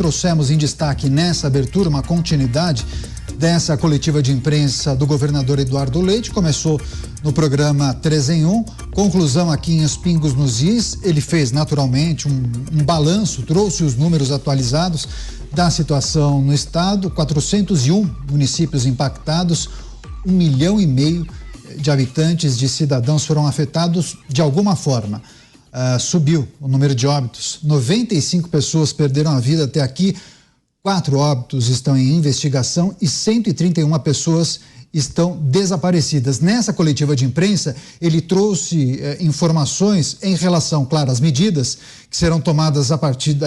Trouxemos em destaque nessa abertura uma continuidade dessa coletiva de imprensa do governador Eduardo Leite. Começou no programa 3 em 1, conclusão aqui em Os Pingos nos Is. Ele fez naturalmente um balanço, trouxe os números atualizados da situação no estado. 401 municípios impactados, 1,5 milhão de habitantes, de cidadãos foram afetados de alguma forma. Subiu o número de óbitos, 95 pessoas perderam a vida até aqui, 4 óbitos estão em investigação e 131 pessoas estão desaparecidas. Nessa coletiva de imprensa, ele trouxe informações em relação, claro, às medidas que serão tomadas a partir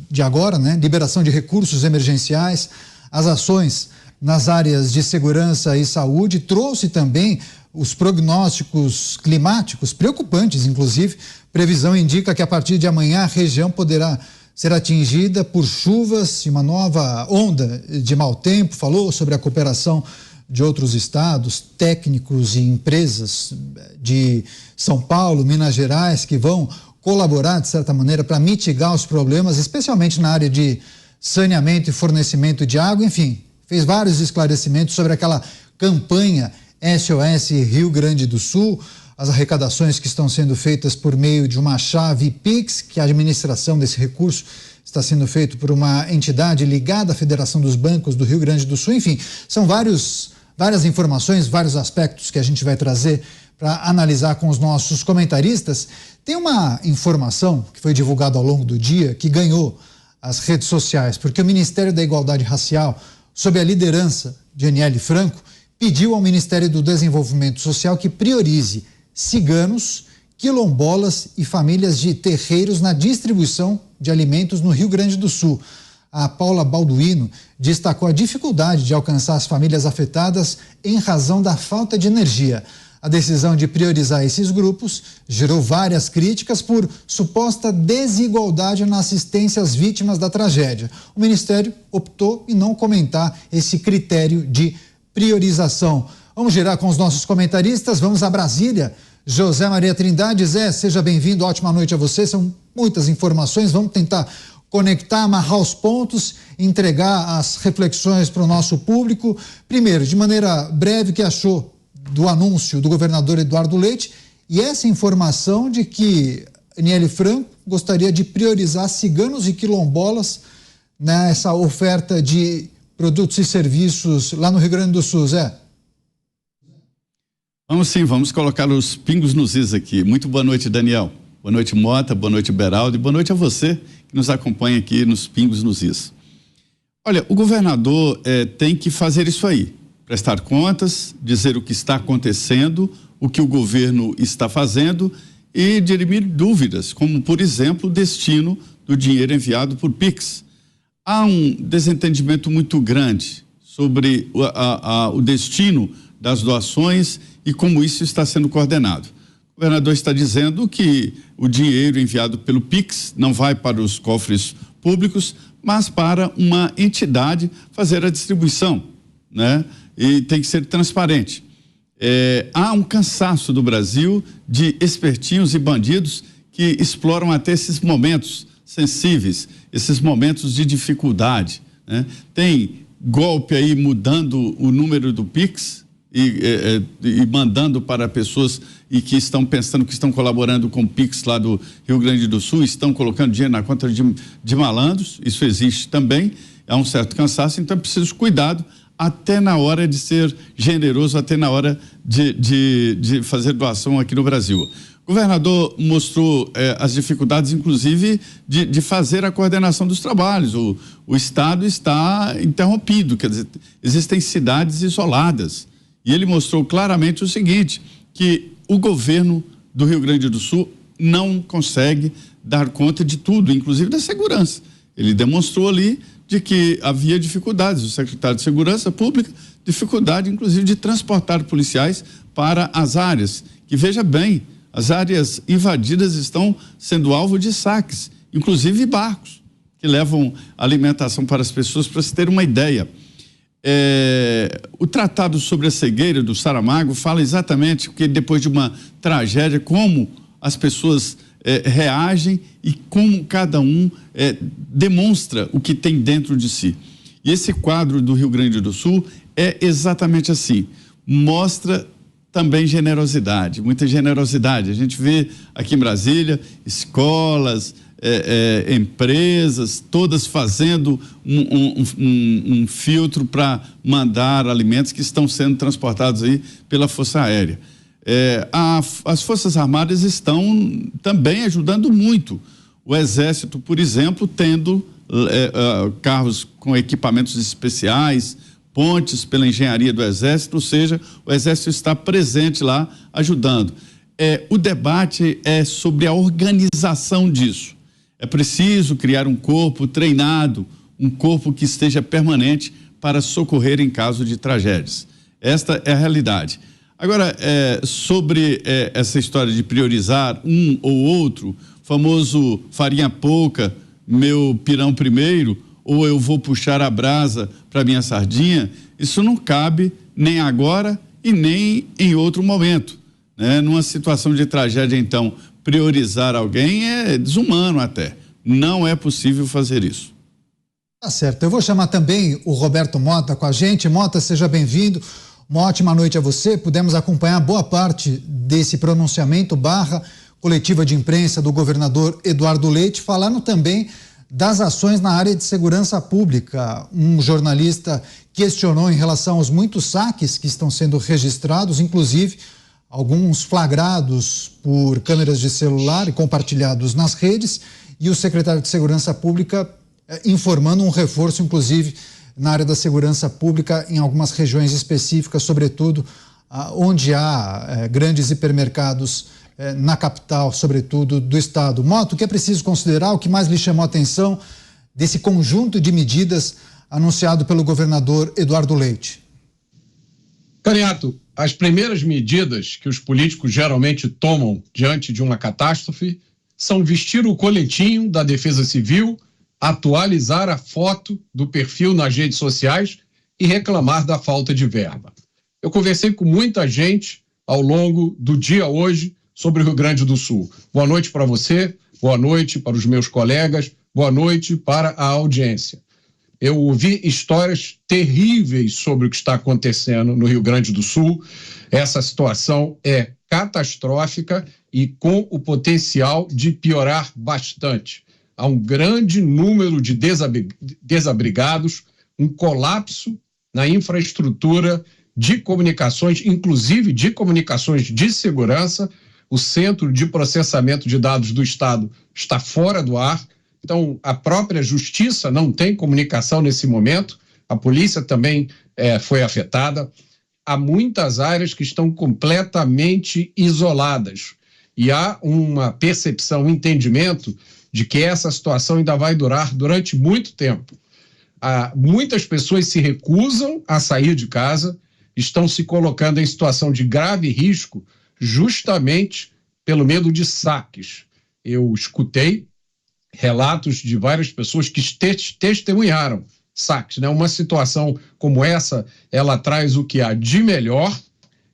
de agora, né? Liberação de recursos emergenciais, as ações nas áreas de segurança e saúde. Trouxe também os prognósticos climáticos, preocupantes inclusive. Previsão indica que a partir de amanhã a região poderá ser atingida por chuvas e uma nova onda de mau tempo. Falou sobre a cooperação de outros estados, técnicos e empresas de São Paulo, Minas Gerais, que vão colaborar de certa maneira para mitigar os problemas, especialmente na área de saneamento e fornecimento de água. Enfim, fez vários esclarecimentos sobre aquela campanha SOS Rio Grande do Sul, as arrecadações que estão sendo feitas por meio de uma chave Pix, que a administração desse recurso está sendo feito por uma entidade ligada à Federação dos Bancos do Rio Grande do Sul. Enfim, são várias informações, vários aspectos que a gente vai trazer para analisar com os nossos comentaristas. Tem uma informação que foi divulgada ao longo do dia que ganhou as redes sociais, porque o Ministério da Igualdade Racial, sob a liderança de Aniele Franco, pediu ao Ministério do Desenvolvimento Social que priorize ciganos, quilombolas e famílias de terreiros na distribuição de alimentos no Rio Grande do Sul. A Paula Balduino destacou a dificuldade de alcançar as famílias afetadas em razão da falta de energia. A decisão de priorizar esses grupos gerou várias críticas por suposta desigualdade na assistência às vítimas da tragédia. O Ministério optou em não comentar esse critério de priorização. Vamos girar com os nossos comentaristas, vamos a Brasília. José Maria Trindade. Zé, seja bem-vindo, ótima noite a você. São muitas informações, vamos tentar conectar, amarrar os pontos, entregar as reflexões para o nosso público. Primeiro, de maneira breve, o que achou do anúncio do governador Eduardo Leite e essa informação de que Aniele Franco gostaria de priorizar ciganos e quilombolas nessa oferta de produtos e serviços lá no Rio Grande do Sul, Zé? Vamos sim, vamos colocar os pingos nos is aqui. Muito boa noite, Daniel. Boa noite, Mota. Boa noite, Beraldo. E boa noite a você que nos acompanha aqui nos pingos nos is. Olha, o governador tem que fazer isso aí. Prestar contas, dizer o que está acontecendo, o que o governo está fazendo e dirimir dúvidas, como, por exemplo, o destino do dinheiro enviado por Pix. Há um desentendimento muito grande sobre o destino das doações e como isso está sendo coordenado. O governador está dizendo que o dinheiro enviado pelo Pix não vai para os cofres públicos, mas para uma entidade fazer a distribuição, né? E tem que ser transparente. Há um cansaço do Brasil de espertinhos e bandidos que exploram até esses momentos sensíveis, esses momentos de dificuldade, né? Tem golpe aí mudando o número do Pix e mandando para pessoas e que estão pensando que estão colaborando com o Pix lá do Rio Grande do Sul, estão colocando dinheiro na conta de malandros. Isso existe também, há um certo cansaço, então é preciso cuidado até na hora de ser generoso, até na hora de fazer doação aqui no Brasil. O governador mostrou as dificuldades, inclusive, de fazer a coordenação dos trabalhos. O Estado está interrompido, quer dizer, existem cidades isoladas. E ele mostrou claramente o seguinte, que o governo do Rio Grande do Sul não consegue dar conta de tudo, inclusive da segurança. Ele demonstrou ali de que havia dificuldades, o secretário de Segurança Pública, dificuldade, inclusive, de transportar policiais para as áreas, que, veja bem, as áreas invadidas estão sendo alvo de saques, inclusive barcos, que levam alimentação para as pessoas, para se ter uma ideia. O tratado sobre a cegueira do Saramago fala exatamente que depois de uma tragédia, como as pessoas reagem e como cada um demonstra o que tem dentro de si. E esse quadro do Rio Grande do Sul é exatamente assim, mostra também generosidade, muita generosidade. A gente vê aqui em Brasília escolas, empresas, todas fazendo um filtro para mandar alimentos que estão sendo transportados aí pela Força Aérea. As Forças Armadas estão também ajudando muito. O Exército, por exemplo, tendo carros com equipamentos especiais, pontes pela engenharia do Exército, ou seja, o Exército está presente lá ajudando. O debate é sobre a organização disso. É preciso criar um corpo treinado, um corpo que esteja permanente para socorrer em caso de tragédias. Esta é a realidade. Agora, sobre essa história de priorizar um ou outro, famoso farinha pouca, meu pirão primeiro, ou eu vou puxar a brasa para minha sardinha, isso não cabe nem agora e nem em outro momento, né? Numa situação de tragédia, então, priorizar alguém é desumano até. Não é possível fazer isso. Tá certo. Eu vou chamar também o Roberto Mota com a gente. Mota, seja bem-vindo. Uma ótima noite a você. Pudemos acompanhar boa parte desse pronunciamento / coletiva de imprensa do governador Eduardo Leite, falando também das ações na área de segurança pública. Um jornalista questionou em relação aos muitos saques que estão sendo registrados, inclusive alguns flagrados por câmeras de celular e compartilhados nas redes, e o secretário de Segurança Pública informando um reforço, inclusive, na área da segurança pública em algumas regiões específicas, sobretudo onde há grandes hipermercados na capital, sobretudo, do estado. Mota, o que é preciso considerar, o que mais lhe chamou a atenção desse conjunto de medidas anunciado pelo governador Eduardo Leite? Caniato, as primeiras medidas que os políticos geralmente tomam diante de uma catástrofe são vestir o coletinho da Defesa Civil, atualizar a foto do perfil nas redes sociais e reclamar da falta de verba. Eu conversei com muita gente ao longo do dia hoje sobre o Rio Grande do Sul. Boa noite para você, boa noite para os meus colegas, boa noite para a audiência. Eu ouvi histórias terríveis sobre o que está acontecendo no Rio Grande do Sul. Essa situação é catastrófica e com o potencial de piorar bastante. Há um grande número de desabrigados, um colapso na infraestrutura de comunicações, inclusive de comunicações de segurança. O Centro de Processamento de Dados do Estado está fora do ar. Então, a própria Justiça não tem comunicação nesse momento. A polícia também foi afetada. Há muitas áreas que estão completamente isoladas. E há uma percepção, um entendimento de que essa situação ainda vai durar durante muito tempo. Muitas pessoas se recusam a sair de casa, estão se colocando em situação de grave risco justamente pelo medo de saques. Eu escutei relatos de várias pessoas que testemunharam saques, né? Uma situação como essa, ela traz o que há de melhor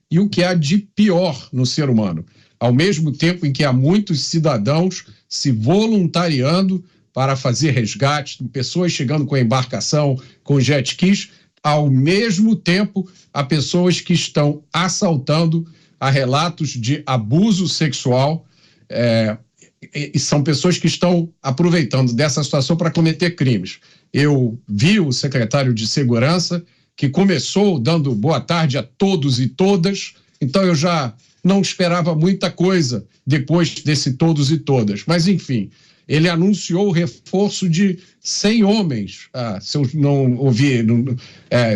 e o que há de pior no ser humano. Ao mesmo tempo em que há muitos cidadãos se voluntariando para fazer resgate, pessoas chegando com embarcação, com jet skis, ao mesmo tempo há pessoas que estão assaltando, há relatos de abuso sexual, e são pessoas que estão aproveitando dessa situação para cometer crimes. Eu vi o secretário de Segurança, que começou dando boa tarde a todos e todas, então eu já não esperava muita coisa depois desse todos e todas. Mas, enfim, ele anunciou o reforço de 100 homens. Se eu não ouvi,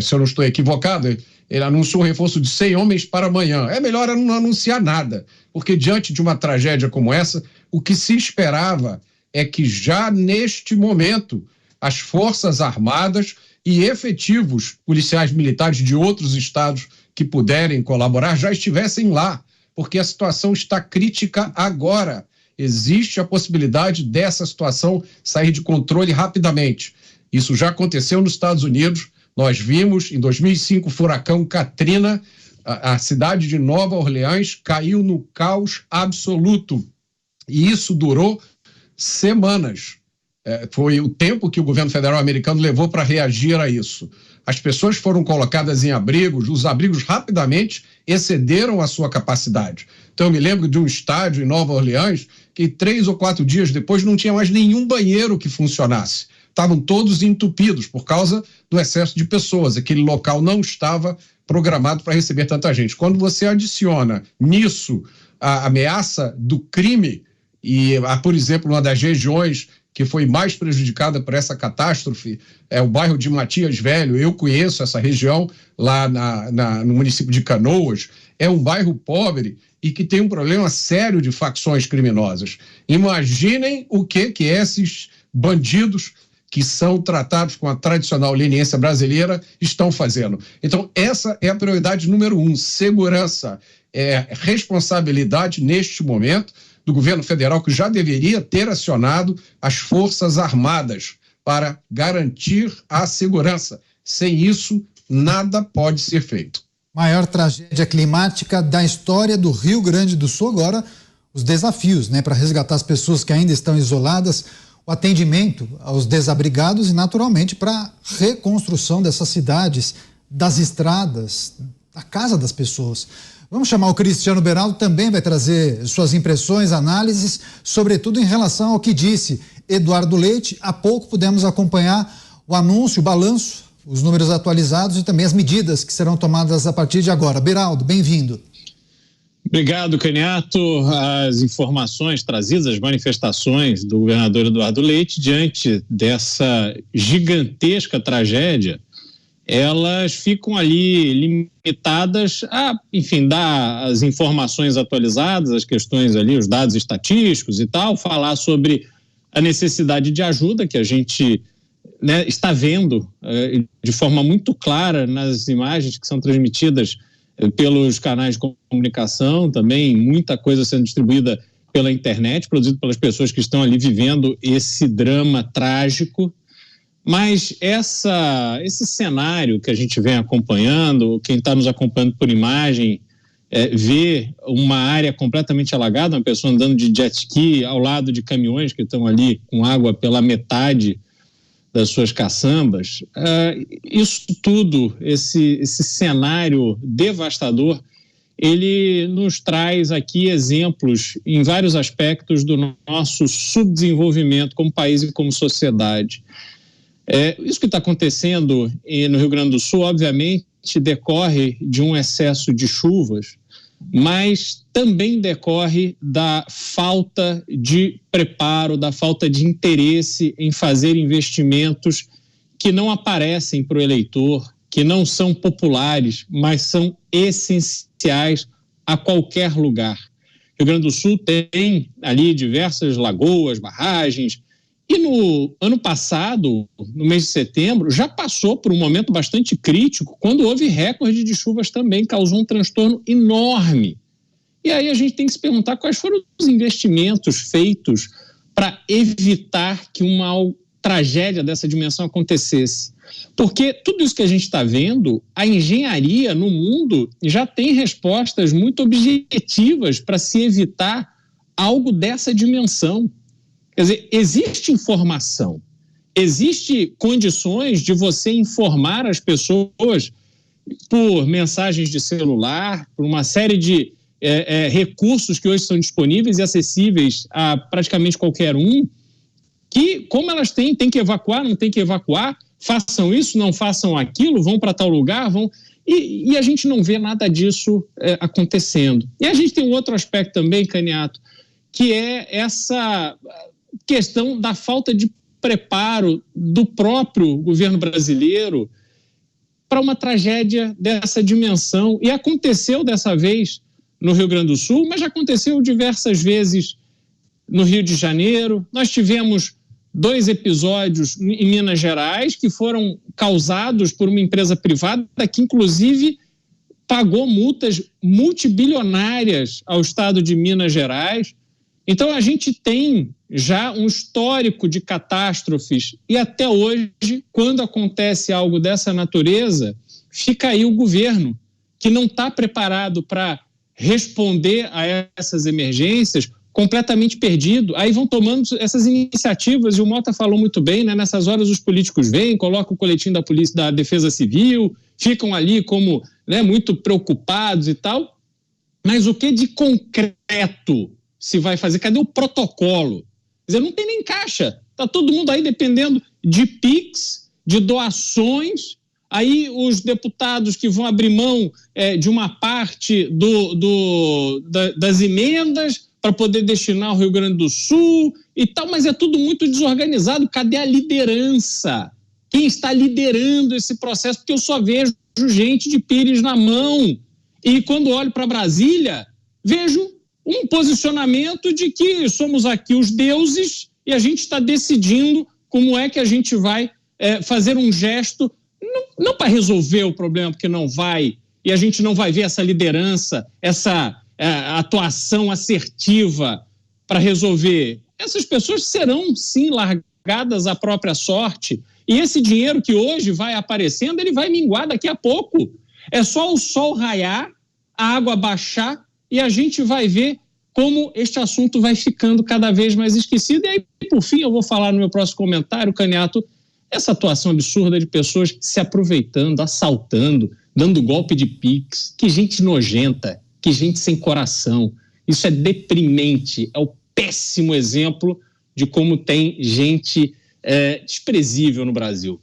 se eu não estou equivocado, ele anunciou o reforço de 100 homens para amanhã. É melhor não anunciar nada, porque diante de uma tragédia como essa, o que se esperava é que já neste momento as Forças Armadas e efetivos policiais militares de outros estados que puderem colaborar já estivessem lá, porque a situação está crítica agora. Existe a possibilidade dessa situação sair de controle rapidamente. Isso já aconteceu nos Estados Unidos. Nós vimos em 2005 o furacão Katrina, a cidade de Nova Orleans caiu no caos absoluto. E isso durou semanas. Foi o tempo que o governo federal americano levou para reagir a isso. As pessoas foram colocadas em abrigos, os abrigos rapidamente excederam a sua capacidade. Então eu me lembro de um estádio em Nova Orleans que 3 ou 4 dias depois não tinha mais nenhum banheiro que funcionasse. Estavam todos entupidos por causa do excesso de pessoas. Aquele local não estava programado para receber tanta gente. Quando você adiciona nisso a ameaça do crime, e, por exemplo, uma das regiões que foi mais prejudicada por essa catástrofe é o bairro de Matias Velho. Eu conheço essa região lá no município de Canoas. É um bairro pobre e que tem um problema sério de facções criminosas. Imaginem o que esses bandidos que são tratados com a tradicional leniência brasileira estão fazendo. Então, essa é a prioridade número 1, segurança. É responsabilidade, neste momento, do governo federal, que já deveria ter acionado as Forças Armadas para garantir a segurança. Sem isso, nada pode ser feito. Maior tragédia climática da história do Rio Grande do Sul. Agora, os desafios, para resgatar as pessoas que ainda estão isoladas, o atendimento aos desabrigados e, naturalmente, para a reconstrução dessas cidades, das estradas, da casa das pessoas. Vamos chamar o Cristiano Beraldo, também vai trazer suas impressões, análises, sobretudo em relação ao que disse Eduardo Leite. Há pouco pudemos acompanhar o anúncio, o balanço, os números atualizados e também as medidas que serão tomadas a partir de agora. Beraldo, bem-vindo. Obrigado, Caniato. As informações trazidas, as manifestações do governador Eduardo Leite diante dessa gigantesca tragédia, elas ficam ali limitadas a, enfim, dar as informações atualizadas, as questões ali, os dados estatísticos e tal, falar sobre a necessidade de ajuda que a gente está vendo de forma muito clara nas imagens que são transmitidas pelos canais de comunicação, também muita coisa sendo distribuída pela internet, produzido pelas pessoas que estão ali vivendo esse drama trágico. Mas esse cenário que a gente vem acompanhando, quem está nos acompanhando por imagem, vê uma área completamente alagada, uma pessoa andando de jet ski ao lado de caminhões que estão ali com água pela metade das suas caçambas. Isso tudo, esse cenário devastador, ele nos traz aqui exemplos em vários aspectos do nosso subdesenvolvimento como país e como sociedade. Isso que está acontecendo no Rio Grande do Sul, obviamente, decorre de um excesso de chuvas, mas também decorre da falta de preparo, da falta de interesse em fazer investimentos que não aparecem para o eleitor, que não são populares, mas são essenciais a qualquer lugar. O Rio Grande do Sul tem ali diversas lagoas, barragens, e no ano passado, no mês de setembro, já passou por um momento bastante crítico, quando houve recorde de chuvas também, causou um transtorno enorme. E aí a gente tem que se perguntar quais foram os investimentos feitos para evitar que uma tragédia dessa dimensão acontecesse. Porque tudo isso que a gente está vendo, a engenharia no mundo já tem respostas muito objetivas para se evitar algo dessa dimensão. Quer dizer, existe informação, existe condições de você informar as pessoas por mensagens de celular, por uma série de recursos que hoje são disponíveis e acessíveis a praticamente qualquer um, que como elas têm que evacuar, não tem que evacuar, façam isso, não façam aquilo, vão para tal lugar, vão... E a gente não vê nada disso acontecendo. E a gente tem um outro aspecto também, Caniato, que é essa questão da falta de preparo do próprio governo brasileiro para uma tragédia dessa dimensão. E aconteceu dessa vez no Rio Grande do Sul, mas já aconteceu diversas vezes no Rio de Janeiro. Nós tivemos 2 episódios em Minas Gerais que foram causados por uma empresa privada que, inclusive, pagou multas multibilionárias ao estado de Minas Gerais. Então, a gente tem já um histórico de catástrofes e até hoje, quando acontece algo dessa natureza, fica aí o governo que não está preparado para responder a essas emergências completamente perdido. Aí vão tomando essas iniciativas, e o Mota falou muito bem, né? Nessas horas os políticos vêm, colocam o coletinho da polícia, da Defesa Civil, ficam ali como, né, muito preocupados e tal, mas o que de concreto se vai fazer? Cadê o protocolo? Quer dizer, não tem nem caixa, está todo mundo aí dependendo de PIX, de doações. Aí os deputados que vão abrir mão de uma parte das emendas para poder destinar ao Rio Grande do Sul e tal, mas é tudo muito desorganizado. Cadê a liderança? Quem está liderando esse processo? Porque eu só vejo gente de pires na mão. E quando olho para Brasília, vejo um posicionamento de que somos aqui os deuses e a gente está decidindo como é que a gente vai fazer um gesto, não para resolver o problema, porque não vai, e a gente não vai ver essa liderança, essa atuação assertiva para resolver. Essas pessoas serão, sim, largadas à própria sorte, e esse dinheiro que hoje vai aparecendo, ele vai minguar daqui a pouco. É só o sol raiar, a água baixar, e a gente vai ver como este assunto vai ficando cada vez mais esquecido. E aí, por fim, eu vou falar no meu próximo comentário, Caniato, essa atuação absurda de pessoas se aproveitando, assaltando, dando golpe de Pix. Que gente nojenta, que gente sem coração. Isso é deprimente, é o péssimo exemplo de como tem gente desprezível no Brasil.